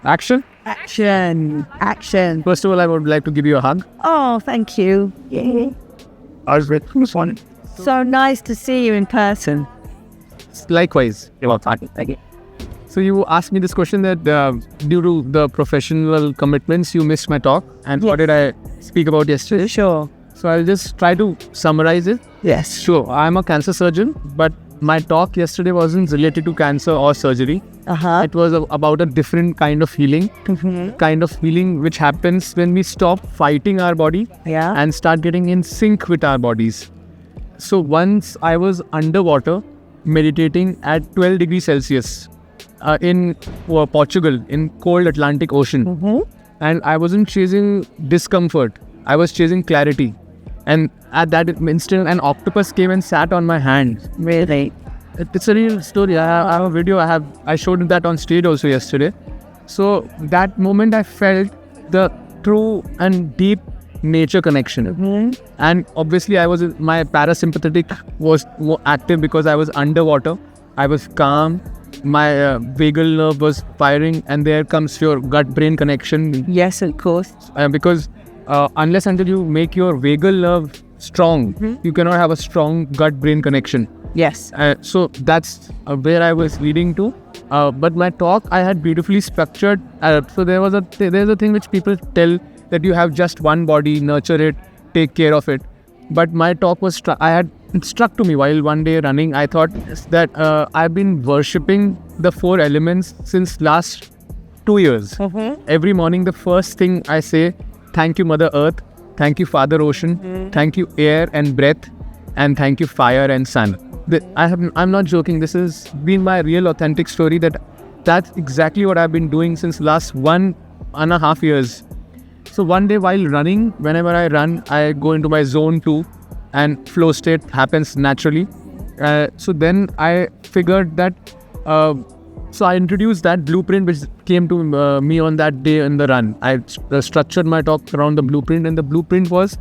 Action. Action. First of all, I would like to give you a hug. Oh, thank you. Yeah. Arpit. So nice to see you in person. Likewise. So you asked me this question that due to the professional commitments, you missed my talk. And what did I speak about yesterday? Sure. So I'll just try to summarize it. Yes. Sure. I'm a cancer surgeon, but my talk yesterday wasn't related to cancer or surgery. It was about a different kind of healing. Kind of healing which happens when we stop fighting our body and start getting in sync with our bodies. So once I was underwater meditating at 12 degrees Celsius in Portugal, in cold Atlantic Ocean. And I wasn't chasing discomfort. I was chasing clarity. And at that instant, an octopus came and sat on my hand. Really? It's a real story. I have a video. I showed that on stage also yesterday. So that moment I felt the true and deep nature connection. And obviously my parasympathetic was more active because I was underwater. I was calm. My vagal nerve was firing, and there comes your gut-brain connection. Yes, of course. Because unless until you make your vagal nerve strong, you cannot have a strong gut-brain connection. Yes. So that's where I was leading to. But my talk I had beautifully structured. So there's a thing which people tell that you have just one body, nurture it, take care of it. But my talk was it struck to me while one day running. I thought that I've been worshipping the 4 elements since last 2 years. Every morning, the first thing I say, thank you, Mother Earth. Thank you, Father Ocean. Thank you, air and breath. And thank you, fire and sun. I'm not joking. This has been my real authentic story. That's exactly what I've been doing since last 1.5 years. So one day while running, whenever I run, I go into my zone 2 and flow state happens naturally. So then I figured that, so I introduced that blueprint which came to me on that day in the run. I structured my talk around the blueprint, and the blueprint was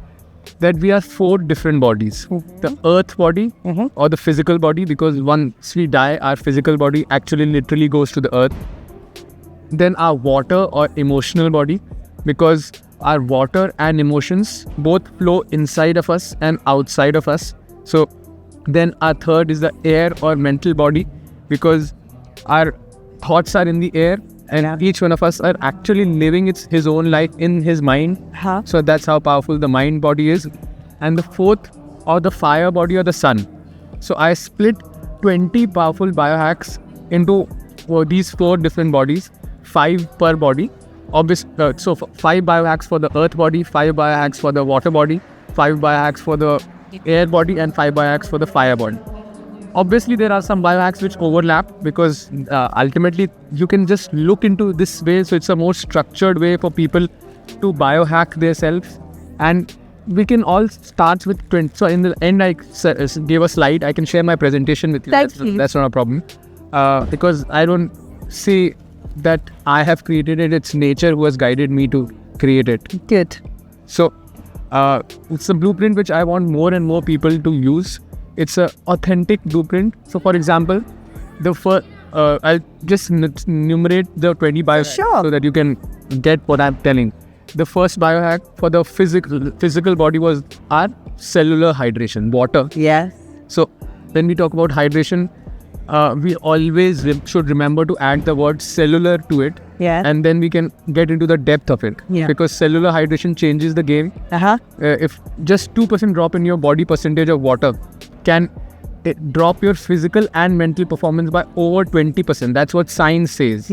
that we are 4 different bodies. The earth body or the physical body, because once we die, our physical body actually literally goes to the earth. Then our water or emotional body, because our water and emotions both flow inside of us and outside of us. So then our third is the air or mental body, because our thoughts are in the air and each one of us are actually living his own life in his mind. So that's how powerful the mind body is. And the fourth, or the fire body, or the sun. So I split 20 powerful biohacks into these 4 different bodies, 5 per body. So 5 biohacks for the earth body, 5 biohacks for the water body, 5 biohacks for the air body, and 5 biohacks for the fire body. Obviously, there are some biohacks which overlap, because ultimately you can just look into this way. So it's a more structured way for people to biohack themselves. And we can all start with 20. So in the end, I gave a slide. I can share my presentation with you. That's not a problem. Because I don't say that I have created it. It's nature who has guided me to create it. Good. So it's a blueprint which I want more and more people to use. It's an authentic blueprint. So for example, the first, I'll just enumerate the 20 biohacks so that you can get what I'm telling. The first biohack for the physical body was our cellular hydration, water. Yes. So when we talk about hydration, we always should remember to add the word cellular to it. And then we can get into the depth of it. Because cellular hydration changes the game. If just 2% drop in your body percentage of water can drop your physical and mental performance by over 20%. That's what science says.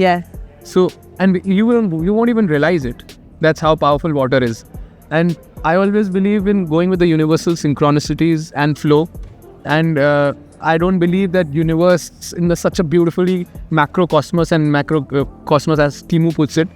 So, and you won't even realize it. That's how powerful water is. And I always believe in going with the universal synchronicities and flow. And I don't believe that universe in such a beautifully macrocosmos and macrocosmos, as Timu puts it,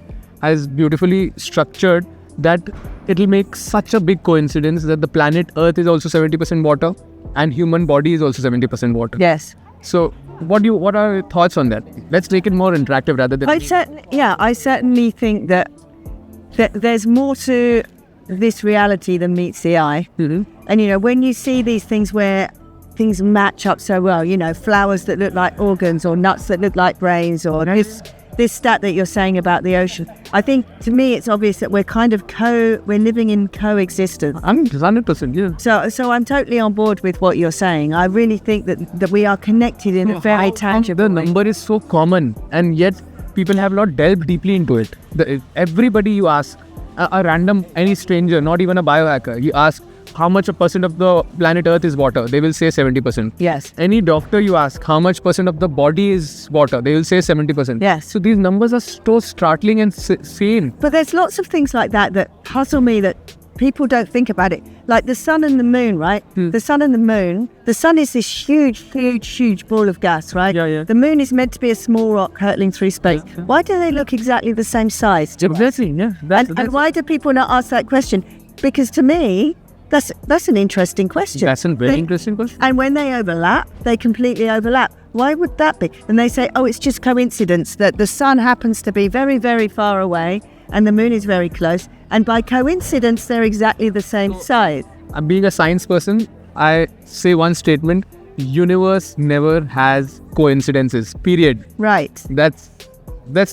is beautifully structured, that it'll make such a big coincidence that the planet Earth is also 70% water and human body is also 70% water. Yes. So what are your thoughts on that? Let's make it more interactive rather than... I certainly think that there's more to this reality than meets the eye. And when you see these things where things match up so well, flowers that look like organs, or nuts that look like brains, or this this stat that you're saying about the ocean, I think to me it's obvious that we're kind of we're living in coexistence. 100%, yeah. So I'm totally on board with what you're saying. I really think that we are connected in a very tangible The way. number is so common, and yet people have not delved deeply into it. Everybody you ask, a random, any stranger, not even a biohacker, you ask how much a percent of the planet Earth is water, they will say 70%. Yes. Any doctor you ask how much percent of the body is water, they will say 70%. Yes. So these numbers are so startling and same. But there's lots of things like that puzzle me, that people don't think about it. Like the sun and the moon, right? The sun and the moon. The sun is this huge ball of gas, right? Yeah. The moon is meant to be a small rock hurtling through space. Why do they look exactly the same size? Exactly, yeah. And why do people not ask that question? Because to me, that's an interesting question. That's a very interesting question. And when they overlap, they completely overlap. Why would that be? And they say, oh, it's just coincidence that the sun happens to be very, very far away and the moon is very close. And by coincidence, they're exactly the same size. Being a science person, I say one statement: universe never has coincidences. Period. Right. That's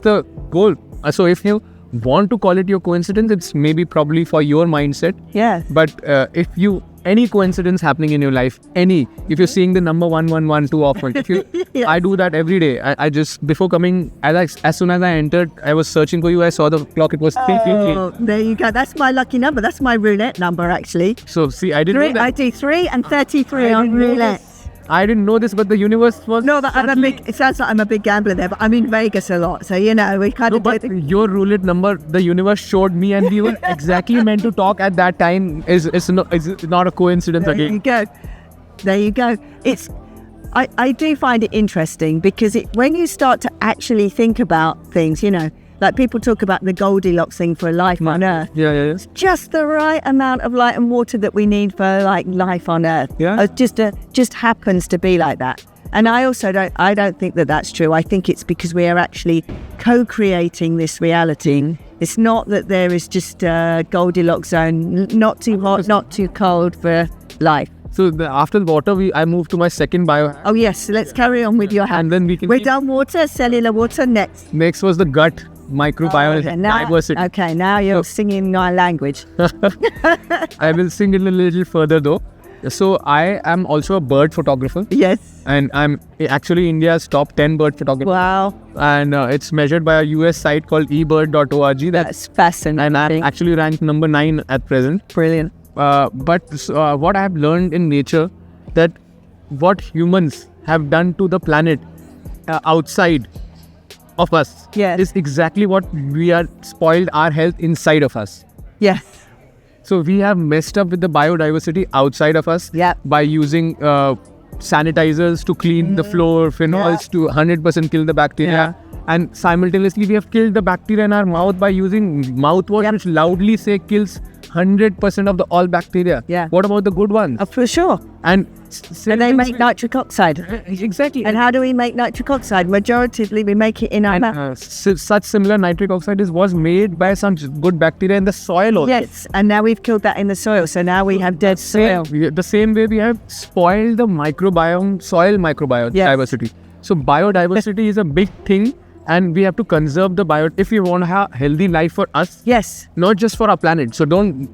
the goal. So if you want to call it your coincidence, it's maybe probably for your mindset. Yeah. But if you any coincidence happening in your life, if you're seeing the number 111 too often, if you, Yes. I do that every day. I just before coming, as soon as I entered, I was searching for you. I saw the clock. It was 3:53. Oh, there you go. That's my lucky number. That's my roulette number, actually. So see, I didn't know that. I do 3 and 33 on roulette. I didn't know this, but the universe was. No, but it sounds like I'm a big gambler there, but I'm in Vegas a lot. So, we kind No, of but your roulette number, the universe showed me, and we were exactly meant to talk at that time. Is not a coincidence There again. you go. There you go. I do find it interesting because when you start to actually think about things, like people talk about the Goldilocks thing for life on Earth. Yeah. Just the right amount of light and water that we need for life on Earth. Yeah. Just happens to be like that. And I also don't think that that's true. I think it's because we are actually co-creating this reality. It's not that there is just a Goldilocks zone, not too hot, not too cold for life. So after the water, I moved to my second biohack. Oh yes, so let's carry on with your hand. And then We're done water, cellular water next. Next was the gut microbiome diversity. Okay, now you're singing my language. I will sing it a little further though. So I am also a bird photographer. Yes. And I'm actually India's top 10 bird photographer. Wow. And it's measured by a US site called ebird.org. That's fascinating. And I'm actually ranked number 9 at present. Brilliant. But what I have learned in nature, that what humans have done to the planet outside of us is exactly what we are spoiled our health inside of us. Yes. So we have messed up with the biodiversity outside of us by using sanitizers to clean the floor, phenols to 100% kill the bacteria. And simultaneously we have killed the bacteria in our mouth by using mouthwash which loudly say kills 100% of the all bacteria. Yeah. What about the good ones? For sure. And they make nitric oxide. Exactly. And how do we make nitric oxide? Majoritively, we make it in our mouth. Such similar nitric oxide was made by some good bacteria in the soil also. Yes, and now we've killed that in the soil. So now we have dead soil. The same way we have spoiled the soil microbiome diversity. So biodiversity is a big thing. And we have to conserve the if we want to have healthy life for us. Yes. Not just for our planet. So don't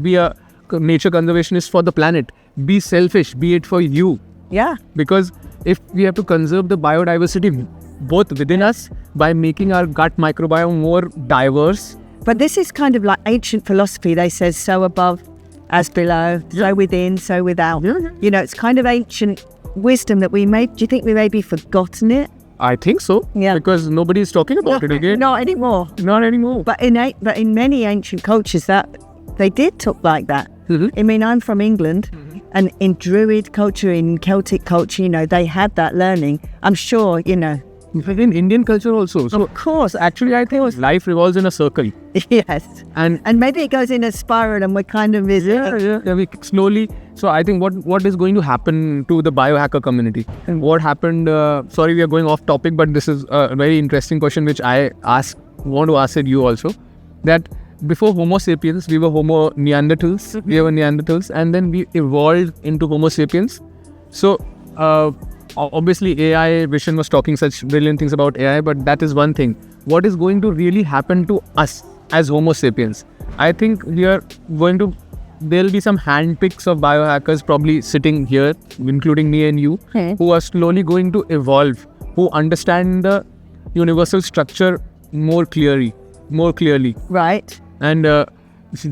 be a nature conservationist for the planet. Be selfish. Be it for you. Yeah. Because if we have to conserve the biodiversity both within us by making our gut microbiome more diverse. But this is kind of like ancient philosophy. They say so above as below, so within, so without. Yeah. It's kind of ancient wisdom that do you think we maybe forgotten it? I think so. Yeah. Because nobody is talking about it again. Not anymore. Not anymore. But in many ancient cultures that they did talk like that. Mm-hmm. I mean, I'm from England, and in Druid culture, in Celtic culture, they had that learning. I'm sure, In Indian culture also. So of course. actually, I think life revolves in a circle. Yes. And maybe it goes in a spiral, and we're kind of we slowly. So I think what is going to happen to the biohacker community, and what happened. Sorry, we are going off topic, but this is a very interesting question which I want to ask you also. That before Homo sapiens, we were Homo Neanderthals. We were Neanderthals, and then we evolved into Homo sapiens. So obviously AI, Vishen was talking such brilliant things about AI, but that is one thing. What is going to really happen to us as Homo sapiens? I think there'll be some handpicks of biohackers probably sitting here, including me and you, who are slowly going to evolve, who understand the universal structure more clearly. Right. And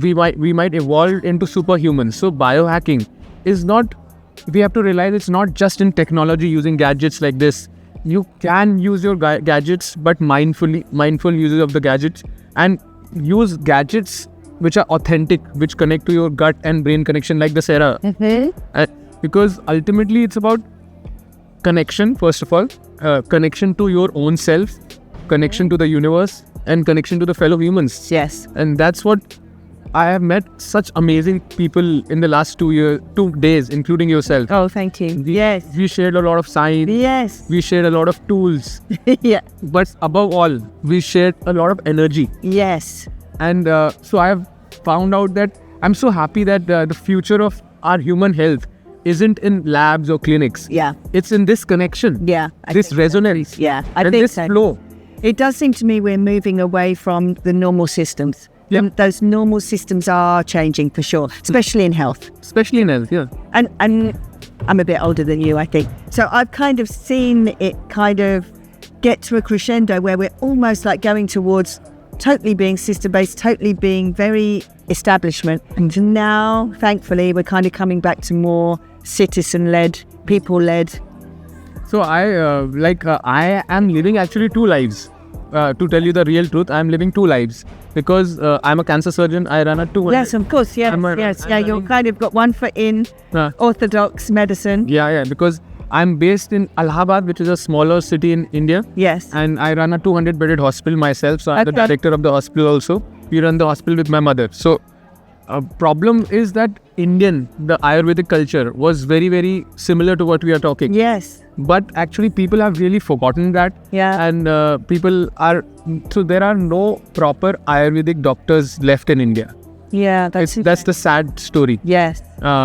we might evolve into superhumans. So biohacking is not, we have to realize it's not just in technology using gadgets like this. You can use your gadgets, but mindful usage of the gadgets, and use gadgets which are authentic, which connect to your gut and brain connection, like the Sera. Because ultimately it's about connection, first of all, connection to your own self, connection to the universe, and connection to the fellow humans. Yes. And that's what I have met such amazing people in the last 2 days, including yourself. Oh, thank you. Yes. We shared a lot of science. Yes. We shared a lot of tools. Yeah. But above all, we shared a lot of energy. Yes. And so I have found out that I'm so happy that the future of our human health isn't in labs or clinics. Yeah. It's in this connection. Yeah. This resonance. Yeah. I and think this so. flow. It does seem to me we're moving away from the normal systems. Yep. Those normal systems are changing for sure, especially in health. Especially in health, yeah. And I'm a bit older than you, I think. So I've kind of seen it kind of get to a crescendo where we're almost like going towards totally being system-based, totally being very establishment. And now, thankfully, we're kind of coming back to more citizen-led, people-led. So I am living actually 2 lives. To tell you the real truth, I'm living 2 lives because I'm a cancer surgeon. I run a 200. Yes, of course. Yes, you've kind of got one foot in orthodox medicine. Yeah, because I'm based in Allahabad, which is a smaller city in India. Yes. And I run a 200-bedded hospital myself. So I'm the director of the hospital also. We run the hospital with my mother. So problem is that the Ayurvedic culture was very, very similar to what we are talking. Yes. But actually people have really forgotten that. Yeah. And so there are no proper Ayurvedic doctors left in India. Yeah, that's the sad story. Yes.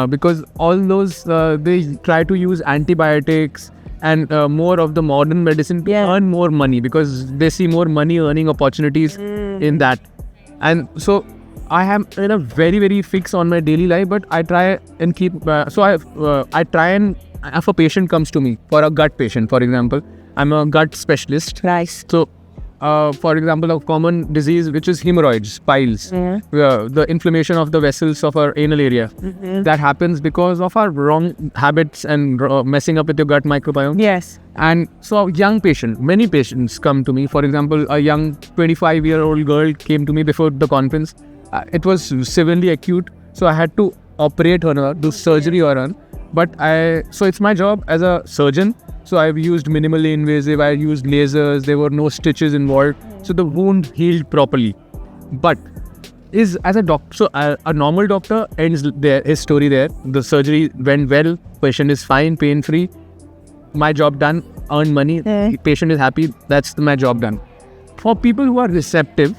Because all those, they try to use antibiotics and more of the modern medicine to earn more money because they see more money earning opportunities in that. And so I am in a very, very fix on my daily life, but I try and keep, I try and, if a patient comes to me, for a gut patient, for example, I'm a gut specialist. Right. So, for example, a common disease which is hemorrhoids, piles, the inflammation of the vessels of our anal area, that happens because of our wrong habits and messing up with your gut microbiome. Yes. And so many patients come to me. For example, a young 25-year-old girl came to me before the conference. It was severely acute, so I had to operate on her, do surgery on her. But so it's my job as a surgeon. So I've used minimally invasive, I used lasers, there were no stitches involved. So the wound healed properly. But as a doctor, so a normal doctor ends his story there. The surgery went well, patient is fine, pain-free. My job done, earn money, patient is happy, that's my job done. For people who are receptive,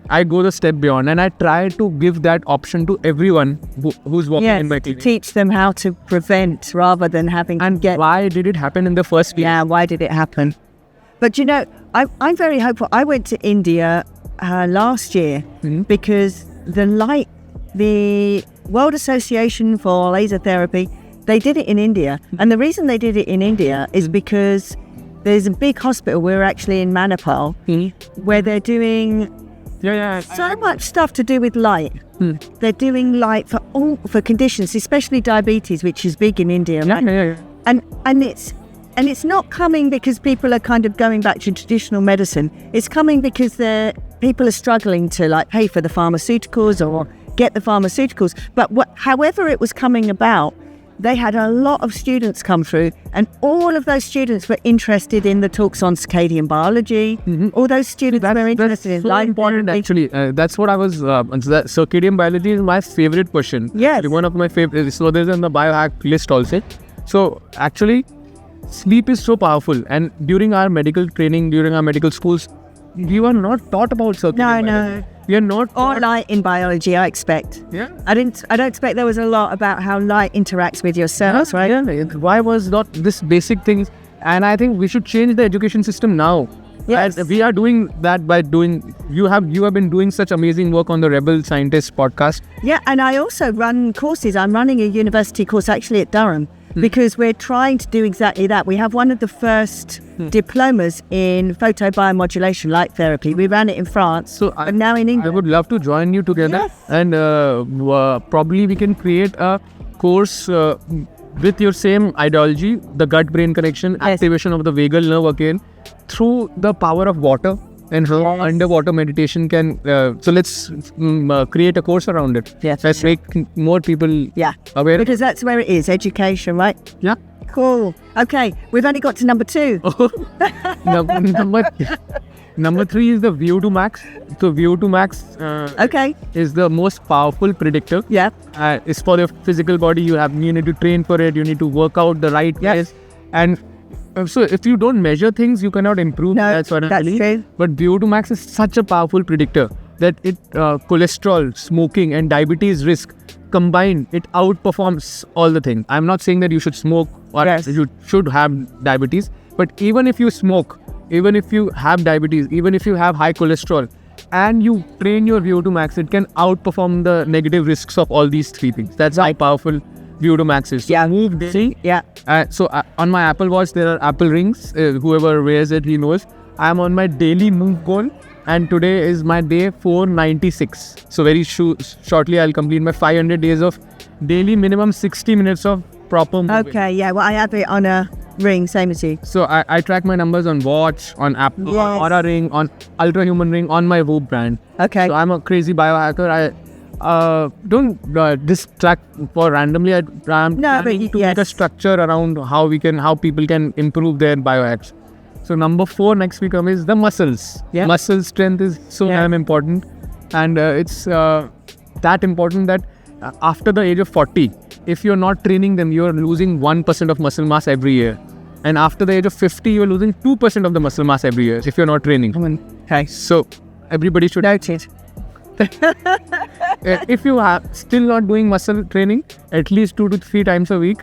I go the step beyond and I try to give that option to everyone who's walking in my clinic. To teach them how to prevent rather than having to get... why did it happen in the first place? Yeah, why did it happen? But you know, I'm very hopeful. I went to India last year because the World Association for Laser Therapy, they did it in India. And the reason they did it in India is because there's a big hospital, we're actually in Manipal, where they're doing... so much stuff to do with light. They're doing light for conditions, especially diabetes, which is big in India. Right? And it's not coming because people are kind of going back to traditional medicine. It's coming because people are struggling to pay for the pharmaceuticals or get the pharmaceuticals. But however it was coming about, they had a lot of students come through, and all of those students were interested in the talks on circadian biology. All those students were interested in light important actually. That's what I was. Circadian biology is my favorite question. Yes. One of my favorite. So there's in the biohack list also. So actually, sleep is so powerful, and during our medical training, during our medical schools, we were not taught about circadian biology. No. We are not or light in biology, I expect. Yeah. I don't expect there was a lot about how light interacts with your cells, right? Yeah. Why was not this basic things? And I think we should change the education system now. Yes. And we are doing that by doing. You have been doing such amazing work on the Rebel Scientist podcast. Yeah, and I also run courses. I'm running a university course actually at Durham because we're trying to do exactly that. We have one of the first diplomas in photobiomodulation light therapy. We ran it in France, So but now in I England. would love to join you together, Yes. and probably we can create a course with your same ideology, the gut-brain connection, Yes. activation of the vagal nerve again, through the power of water and how Yes. underwater meditation can. So let's create a course around it. Yes. Let's make more people Yeah, aware. because that's where it is, education, right? Yeah. Cool. Okay, we've only got to number 2. Number 3 is the VO2 max. So VO2 max Okay, is the most powerful predictor. yeah. It's for your physical body. You need to train for it. You need to work out the right Yes. ways. And so if you don't measure things, you cannot improve. No, That's what I that's believe. true. But VO2 max is such a powerful predictor that it cholesterol, smoking, and diabetes risk combined, it outperforms all the things. I'm not saying that you should smoke or Yes. you should have diabetes, but even if you smoke, even if you have diabetes, even if you have high cholesterol, and you train your VO2 max, it can outperform the negative risks of all these 3 things. That's how powerful VO2 max is. So Yeah. move daily. Yeah. On my Apple Watch, there are Apple rings. Whoever wears it, he knows. I'm on my daily move goal, and today is my day 496. So very shortly, I'll complete my 500 days of daily minimum 60 minutes of proper movement. Okay, yeah. Well, I have it on a ring, same as you. So I track my numbers on watch, on Apple, Yes. on Aura ring, on Ultra Human ring, on my Whoop brand. Okay. So I'm a crazy biohacker. I don't distract for randomly. I'm No, but planning to make a yes. structure around how people can improve their biohacks. So number 4 next we come is the muscles. Yeah. Muscle strength is so Yeah. damn important, and it's that important that after the age of 40, if you're not training them, you're losing 1% of muscle mass every year. And after the age of 50, you're losing 2% of the muscle mass every year if you're not training. Okay. So everybody should. Noted. If you are still not doing muscle training, at least 2 to 3 times a week,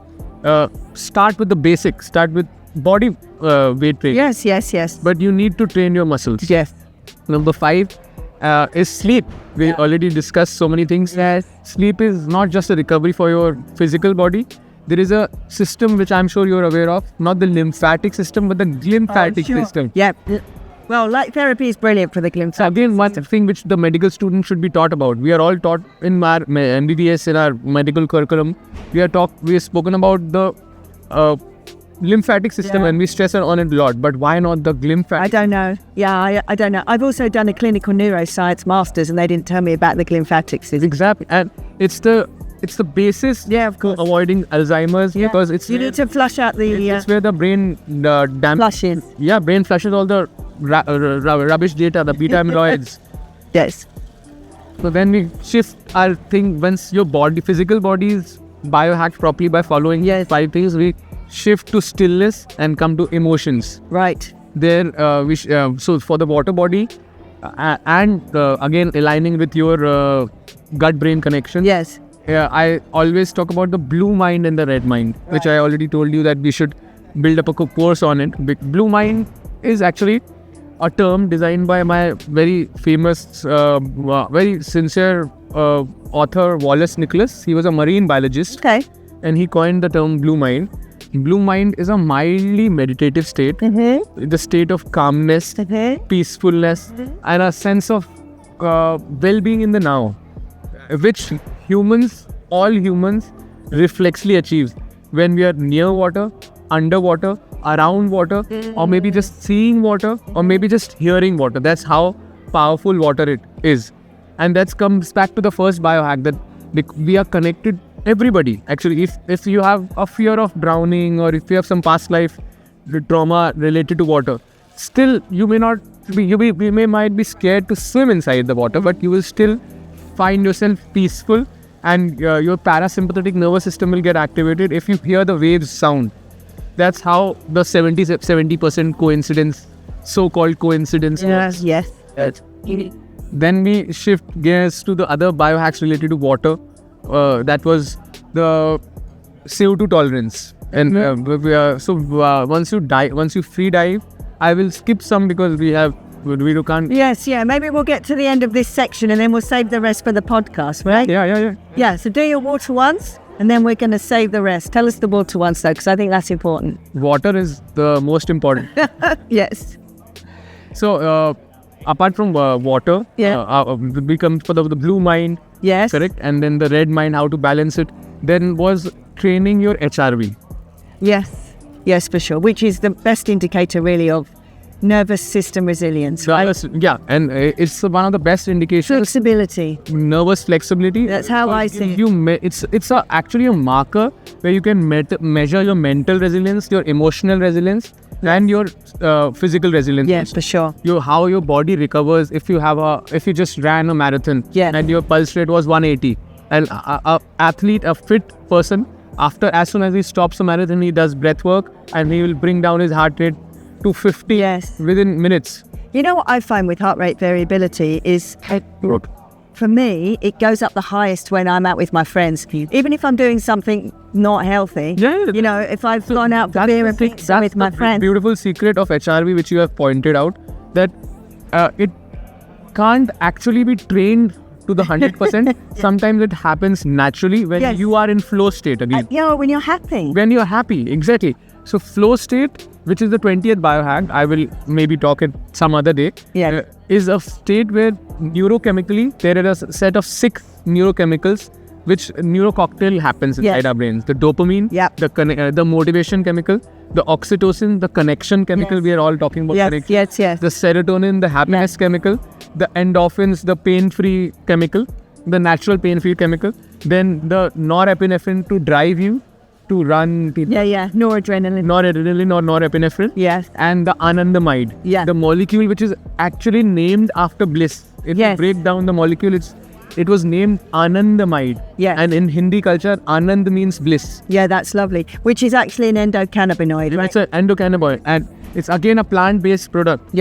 start with the basics. Start with body weight training. Yes. But you need to train your muscles. Yes. Number 5 is sleep. We already discussed so many things. Yes. Sleep is not just a recovery for your physical body. There is a system which I'm sure you're aware of, not the lymphatic system, but the glymphatic system. Yeah. Well, light therapy is brilliant for the glimpse. So again, one thing which the medical students should be taught about. We are all taught in our MBBS, in our medical curriculum. We have spoken about the lymphatic system, Yeah. and we stress on it a lot. But why not the I glymphatic? don't know. Yeah, I don't know. I've also done a clinical neuroscience master's, and they didn't tell me about the glymphatic system. Exactly, and it's the basis. Yeah, of course. Avoiding Alzheimer's, Yeah. because it's You need to flush out the it's where the brain flushes. Yeah, brain flushes all the rubbish data, the beta amyloids. Yes. So then we shift our thing. Once your physical body is biohacked properly by following Yes. 5 things, we shift to stillness and come to emotions. Right. There, so for the water body, and again aligning with your gut-brain connection. Yes. I always talk about the blue mind and the red mind, which I already told you that we should build up a course on it. Blue mind is actually a term designed by my very famous, very sincere author Wallace Nicholas. He was a marine biologist, Okay. and he coined the term blue mind. Blue mind is a mildly meditative state, the state of calmness, peacefulness, and a sense of well-being in the now, which all humans reflexly achieve when we are near water, underwater, around water, or maybe just seeing water, or maybe just hearing water. That's how powerful water it is. And that comes back to the first biohack, that we are connected. Everybody, actually, if you have a fear of drowning, or if you have some past life trauma related to water, still you might be scared to swim inside the water, but you will still find yourself peaceful, and your parasympathetic nervous system will get activated if you hear the waves sound. That's how the 70% coincidence, so-called coincidence works. Yes. Then we shift gears to the other biohacks related to water. That was the CO2 tolerance. And once you free dive, I will skip some because we can't. Yes, yeah. Maybe we'll get to the end of this section and then we'll save the rest for the podcast, right? Yeah. Yeah, so do your water once and then we're going to save the rest. Tell us the water once though, because I think that's important. Water is the most important. Yes. So, apart from water, we come for the blue mind, Yes. correct? And then the red mind, how to balance it. Then was training your HRV. Yes, for sure. Which is the best indicator really of nervous system resilience, right? Yeah, and it's one of the best indications. Flexibility. Nervous flexibility. That's how I see it. It's actually a marker where you can measure your mental resilience, your emotional resilience, and your physical resilience. Yes, for sure. How your body recovers if you just ran a marathon and your pulse rate was 180. And a athlete, a fit person, as soon as he stops a marathon, he does breath work and he will bring down his heart rate to 50 within minutes. You know what I find with heart rate variability is, for me, it goes up the highest when I'm out with my friends. Even if I'm doing something not healthy, you know, if I've gone out for beer and pizza with my friends. Beautiful secret of HRV, which you have pointed out, that it can't actually be trained to the 100%. Sometimes it happens naturally when you are in flow state again. When you're happy. When you're happy, exactly. So flow state, which is the 20th biohack, I will maybe talk it some other day, is a state where neurochemically there is a set of 6 neurochemicals which neurococktail happens inside our brains. The dopamine, the motivation chemical, the oxytocin, the connection chemical, we are all talking about connection. The serotonin, the happiness chemical, the endorphins, the pain-free chemical, the natural pain-free chemical, then the norepinephrine to drive you to run. Noradrenaline or norepinephrine. Yes. And the anandamide. The molecule which is actually named after bliss. If you break down the molecule, it was named anandamide. And in Hindi culture, anand means bliss. That's lovely. Which is actually an endocannabinoid, right? It's an endocannabinoid. And it's again a plant-based product.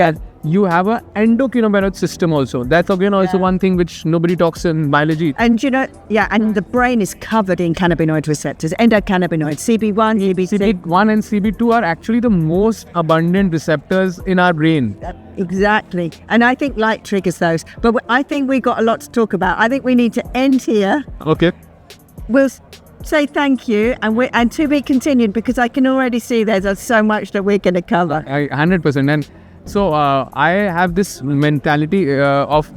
You have an endocannabinoid system also. That's again also one thing which nobody talks in biology. And you know, and the brain is covered in cannabinoid receptors, endocannabinoids, CB1, CB6. CB1 and CB2 are actually the most abundant receptors in our brain. Exactly. And I think light triggers those. But I think we've got a lot to talk about. I think we need to end here. Okay. We'll say thank you and to be continued, because I can already see there's so much that we're going to cover. 100%. And so I have this mentality of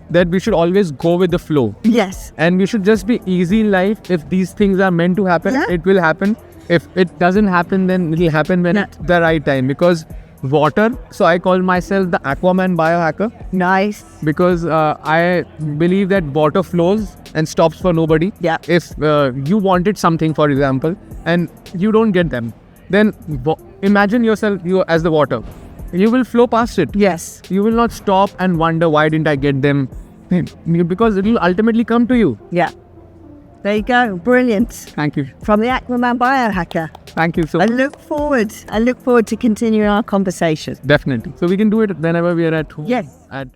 that we should always go with the flow. Yes. And we should just be easy in life. If these things are meant to happen, it will happen. If it doesn't happen, then it will happen when it's the right time. Because water, so I call myself the Aquaman biohacker. Nice. Because I believe that water flows and stops for nobody. If you wanted something, for example, and you don't get them, then imagine yourself as the water. You will flow past it. Yes. You will not stop and wonder, why didn't I get them? Because it will ultimately come to you. There you go. Brilliant. Thank you. From the Aquaman biohacker. Thank you so much. I look forward to continuing our conversation. Definitely. So we can do it whenever we are at home. Yes. At